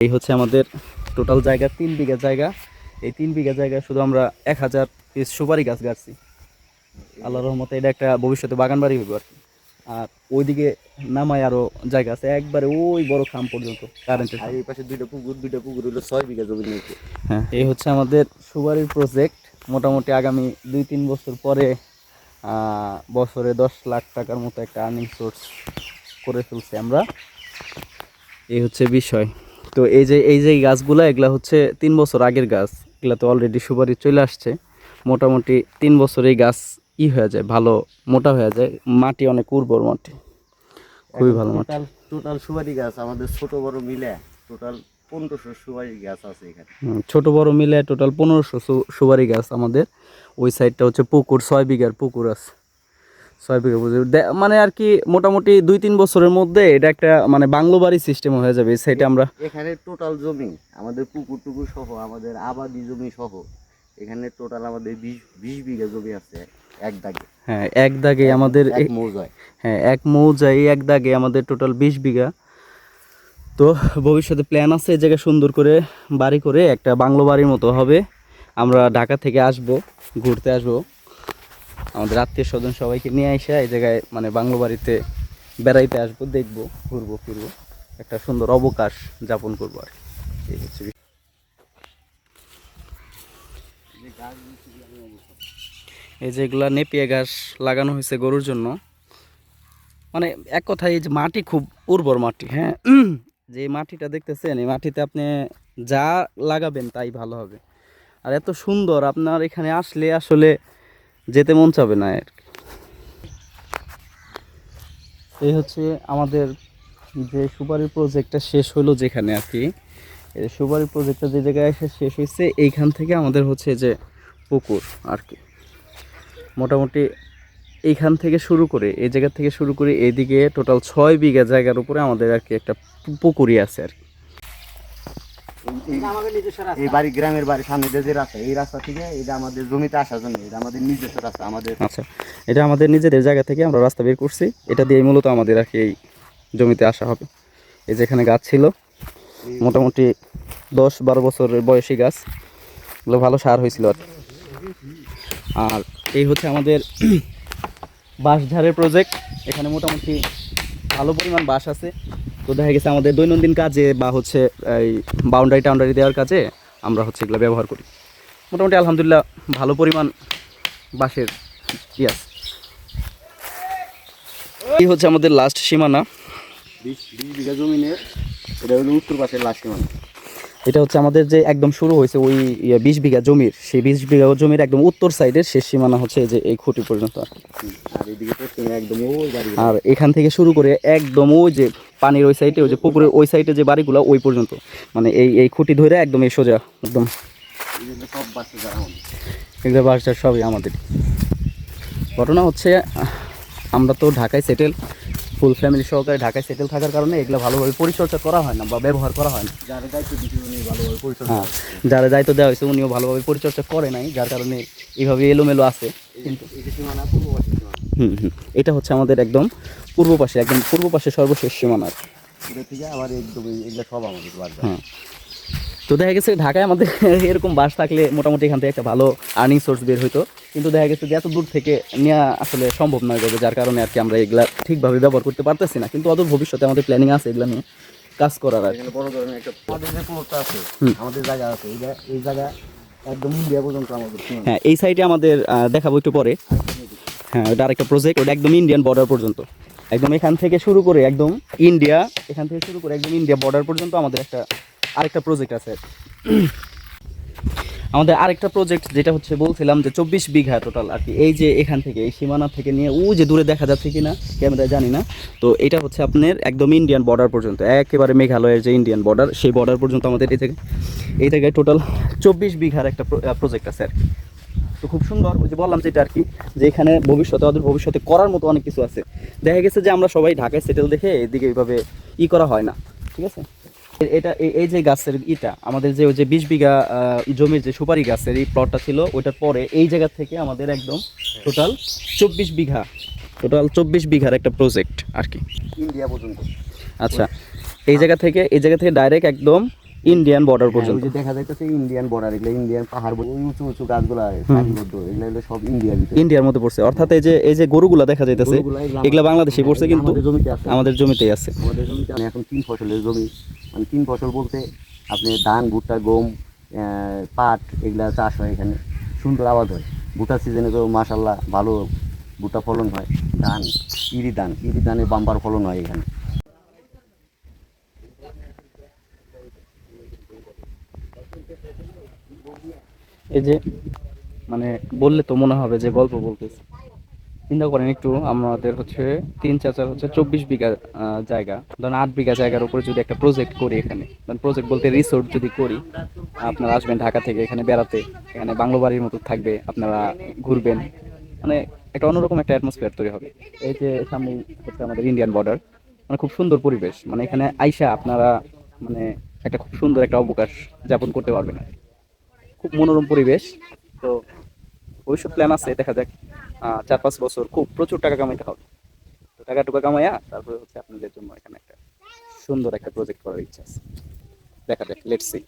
এই হচ্ছে আমাদের টোটাল জায়গা 3 বিঘা জায়গা। এই 3 বিঘা জায়গায় শুধু আমরা 1000 পিস সুপারি গাছ গাছছি। আল্লাহর রহমতে এটা একটা ভবিষ্যতে বাগান বাড়ি হইব আর কি। আর ওইদিকে নামায় আরো জায়গা আছে একবারে ওই বড় খাম পর্যন্ত কারেন্টের। আর এই পাশে দুইটা পুকুর হলো 6 বিঘা জমি নিয়েছে। হ্যাঁ, এই হচ্ছে আমাদের সুপারির প্রজেক্ট। মোটামুটি আগামী 2-3 বছর পরে বছরে 10 লাখ টাকার মতো একটা আর্নিং সোর্স করে ফেলছি আমরা। এই হচ্ছে বিষয়। তো এই যে গাছগুলো এগুলা হচ্ছে 3 বছর আগের গাছ। এগুলা তো অলরেডি সুপারি চলে আসছে। মোটামুটি 3 বছর এই গাছ হয়ে যায়, ভালো মোটা হয়ে যায়। মাটি অনেক উর্বর মাটি, খুবই ভালো মাটি। টোটাল সুপারি গাছ আমাদের ছোট বড় মিলে টোটাল 1500 সুপারি গাছ আছে এখানে। ছোট বড় মিলে টোটাল 1500 সুপারি গাছ আমাদের। ওই সাইডটা হচ্ছে পুকুর, 6 বিঘার পুকুর আছে। 6 বিঘা মানে আর কি মোটামুটি 2-3 বছরের মধ্যে এটা একটা মানে বাংলো বাড়ি সিস্টেম হয়ে যাবে এই সাইডে। আমরা এখানে টোটাল জমি আমাদের পুকুর টুকুর সহ আমাদের আবাদি জমি সহ এখানে টোটাল আমাদের 20 বিঘা জমি আছে এক দাগে। হ্যাঁ, এক দাগে আমাদের এক মৌজায়। হ্যাঁ, এক মৌজায় এক দাগে আমাদের টোটাল 20 বিঘা। তো ভবিষ্যতে প্ল্যান আছে এই জায়গায় সুন্দর করে বাড়ি করে একটা বাংলো বাড়ির মতো হবে। আমরা ঢাকা থেকে আসবো, ঘুরতে আসবো, আমাদের আত্মীয় স্বজন সবাইকে নিয়ে এসে এই জায়গায় মানে বাংলো বাড়িতে বেড়াইতে আসবো, দেখবো, ঘুরবো ফিরবো, একটা সুন্দর অবকাশ যাপন করবো আর কি। এই হচ্ছে এই যেগুলা নেপিয়া ঘাস লাগানো হয়েছে গরুর জন্য। মানে এক কথায় এই যে মাটি খুব উর্বর মাটি। হ্যাঁ, যে মাটিটা দেখতেছেন এই মাটিতে আপনি যা লাগাবেন তাই ভালো হবে। আর এত সুন্দর, আপনার এখানে আসলে আসলে যেতে মন চাবে না আর কি। এই হচ্ছে আমাদের যে সুপারি প্রজেক্টটা শেষ হলো যেখানে আর কি, এই সুপারি প্রজেক্টটা যে জায়গায় এসে শেষ হয়েছে এইখান থেকে আমাদের হচ্ছে যে পুকুর আর কি। মোটামুটি এইখান থেকে শুরু করে এই জায়গা থেকে শুরু করে এইদিকে টোটাল 6 বিঘা জায়গার উপরে আমাদের আর কি একটা পুকুরই আছে আর কি। এই বাড়ি গ্রামের বাড়ির সামনে যে রাস্তা, এই রাস্তা থেকে এটা আমাদের জমিতে আসার জন্য এটা আমাদের নিজস্ব রাস্তা আমাদের। আচ্ছা, এটা আমাদের নিজেদের জায়গা থেকে আমরা রাস্তা বের করছি। এটা দিয়ে মূলত আমাদের আর কি এই জমিতে আসা হবে। এই যেখানে গাছ ছিল মোটামুটি 10-12 বছরের বয়সী গাছ, এগুলো ভালো সার হয়েছিল আর কি। আর এই হচ্ছে আমাদের বাঁশঝাড়ের প্রজেক্ট। এখানে মোটামুটি ভালো পরিমাণ বাঁশ আছে। তো দেখা গেছে আমাদের দৈনন্দিন কাজে বা হচ্ছে এই বাউন্ডারি দেওয়ার কাজে আমরা হচ্ছে এগুলো ব্যবহার করি। মোটামুটি আলহামদুলিল্লাহ ভালো পরিমাণ বাঁশের কি আছে। এই হচ্ছে আমাদের লাস্ট সীমানা। 20 বিঘা জমিনের এটা হলো উত্তর পাশের লাস্ট সীমানা। এটা হচ্ছে আমাদের যে একদম শুরু হয়েছে ওই 20 বিঘা জমির, সেই 20 বিঘা জমির একদম উত্তর সাইডের শেষ সীমানা হচ্ছে যে এই খুঁটি পর্যন্ত। আর এদিকে পশ্চিমে একদম ওই বাড়ি, আর এখান থেকে শুরু করে একদম ওই যে পানির ওই সাইডে, ওই যে পুকুরের ওই সাইডে যে বাড়িগুলো ওই পর্যন্ত, মানে এই খুঁটি ধরে একদম এই সোজা একদম সব বাচ্চা যারা এগুলো বাসটা সবই আমাদের। ঘটনা হচ্ছে আমরা তো ঢাকায় সেটেল, ফুল ফ্যামিলি সহকারে ঢাকায় সেটেল থাকার কারণে এগুলো ভালোভাবে পরিচর্যা করা হয় না বা ব্যবহার করা হয় না। যারা দায়িত্ব দিচ্ছে উনি ভালোভাবে পরিচর্যা, হ্যাঁ, যারা দায়িত্ব দেওয়া হয়েছে উনিও ভালোভাবে পরিচর্যা করে নাই, যার কারণে এইভাবে এলোমেলো আছে। কিন্তু সীমানা পূর্ব পাশের সীমানা, এটা হচ্ছে আমাদের একদম পূর্ব পাশে সর্বশেষ সীমানা। এটা থেকে আবার একদম এগুলো সব আমাদের বাড়ি। হ্যাঁ, তো দেখা গেছে ঢাকায় আমাদের এরকম বাস থাকলে মোটামুটি এখান থেকে একটা ভালো আর্নিং সোর্স বের হইতো। কিন্তু দেখা গেছে যে এত দূর থেকে নেওয়া আসলে সম্ভব নয় যাবে, যার কারণে আর কি আমরা এগুলা ঠিকভাবে ব্যবহার করতে পারতেছি না। কিন্তু অদূর ভবিষ্যতে আমাদের প্ল্যানিং আছে এগুলো নিয়ে কাজ করার আর কি। বড় ধরনের একটা আমাদের যে প্লটটা আছে, আমাদের জায়গা আছে, এই জায়গা একদম ইন্ডিয়া পর্যন্ত আমাদের। হ্যাঁ, এই সাইডে আমাদের দেখাবো একটু পরে। হ্যাঁ, ওটা আরেকটা প্রজেক্ট, ওটা একদম ইন্ডিয়ান বর্ডার পর্যন্ত, একদম এখান থেকে শুরু করে একদম ইন্ডিয়া, এখান থেকে শুরু করে একদম ইন্ডিয়া বর্ডার পর্যন্ত আমাদের আরেকটা প্রজেক্ট আছে। আমাদের আরেকটা প্রজেক্ট যেটা হচ্ছে বলছিলাম যে 24 বিঘা টোটাল আর কি। এই যে এখান থেকে এই সীমানা থেকে নিয়ে ওই যে দূরে দেখা যাচ্ছে কিনা ক্যামেরায় জানি না, তো এটা হচ্ছে আপনার একদম ইন্ডিয়ান বর্ডার পর্যন্ত, একেবারে মেঘালয়ের যে ইন্ডিয়ান বর্ডার সেই বর্ডার পর্যন্ত আমাদের এই জায়গায় টোটাল 24 বিঘার একটা প্রজেক্ট আছে আর কি। তো খুব সুন্দর, ওই যে বললাম যেটা আর কি, যে এখানে ভবিষ্যতে করার মতো অনেক কিছু আছে। দেখা গেছে যে আমরা সবাই ঢাকায় সেটেল দেখে এদিকে এইভাবে করা হয় না, ঠিক আছে। এটা এই যে গাছের আমাদের যে ওই যে 20 বিঘা জমির যে সুপারি গাছের এই প্লটটা ছিল, ওইটার পরে এই জায়গা থেকে আমাদের একদম টোটাল 24 বিঘার একটা প্রজেক্ট আর কি, ইন্ডিয়া পর্যন্ত। আচ্ছা, এই জায়গা থেকে ডাইরেক্ট একদম ইন্ডিয়ান বর্ডার হ্যাঁ, পর্যন্ত। ওই যে দেখা যাইতেছে ইন্ডিয়ান বর্ডার, এগুলো ইন্ডিয়ান পাহাড়, ওই উঁচু উঁচু গাছগুলা সারিবদ্ধ, এগুলো হলো সব ইন্ডিয়ার ভিতরে। ইন্ডিয়ার মধ্যে পড়ছে, অর্থাৎ এই যে গরুগুলা দেখা যাইতেছে গরুগুলা এগুলা বাংলাদেশে হ্যাঁ, পড়ছে, এগুলো কিন্তু আমাদের জমিতে আছে। আমাদের জমিতেই আছে। আমাদের জমিতে এখন 3 ফসলের জমি, মানে 3 ফসল বলতে আপনি ধান, ভুট্টা, গম, পাট এগুলা চাষ হয় এখানে, সুন্দর আবাদ হয়। ভুট্টার সিজনে তো মাশাল্লাহ ভালো ভুট্টা ফলন হয়। ধান, ইরি ধানের বাম্পার ফলন হয় এখানে। এই যে মানে বললে তো মনে হবে যে গল্প বলতেছি। চিন্তা করেন একটু, আমাদের হচ্ছে তিন চাচার হচ্ছে 24 বিঘা জায়গা, ধরেন 8 বিঘা জায়গার উপরে যদি একটা প্রজেক্ট করি এখানে, প্রজেক্ট বলতে রিসোর্ট যদি করি, আপনারা আসবেন ঢাকা থেকে এখানে বেড়াতে, এখানে বাংলো বাড়ির মতো থাকবে, আপনারা ঘুরবেন, মানে একটা অন্যরকম একটা অ্যাটমসফিয়ার তৈরি হবে। এই যে সামনে হচ্ছে আমাদের ইন্ডিয়ান বর্ডার, মানে খুব সুন্দর পরিবেশ, মানে এখানে আইসা আপনারা মানে একটা খুব সুন্দর একটা অবকাশ যাপন করতে পারবেন, খুব মনোরম পরিবেশ। তো ভবিষ্যৎ প্ল্যান আছে, দেখা যাক 4-5 বছর খুব প্রচুর টাকা কামাইতে হবে। তো টাকা টুকা কামাইয়া তারপরে হচ্ছে আপনাদের জন্য এখানে একটা সুন্দর একটা প্রজেক্ট করার ইচ্ছা আছে, দেখা যাক, লেটস সি।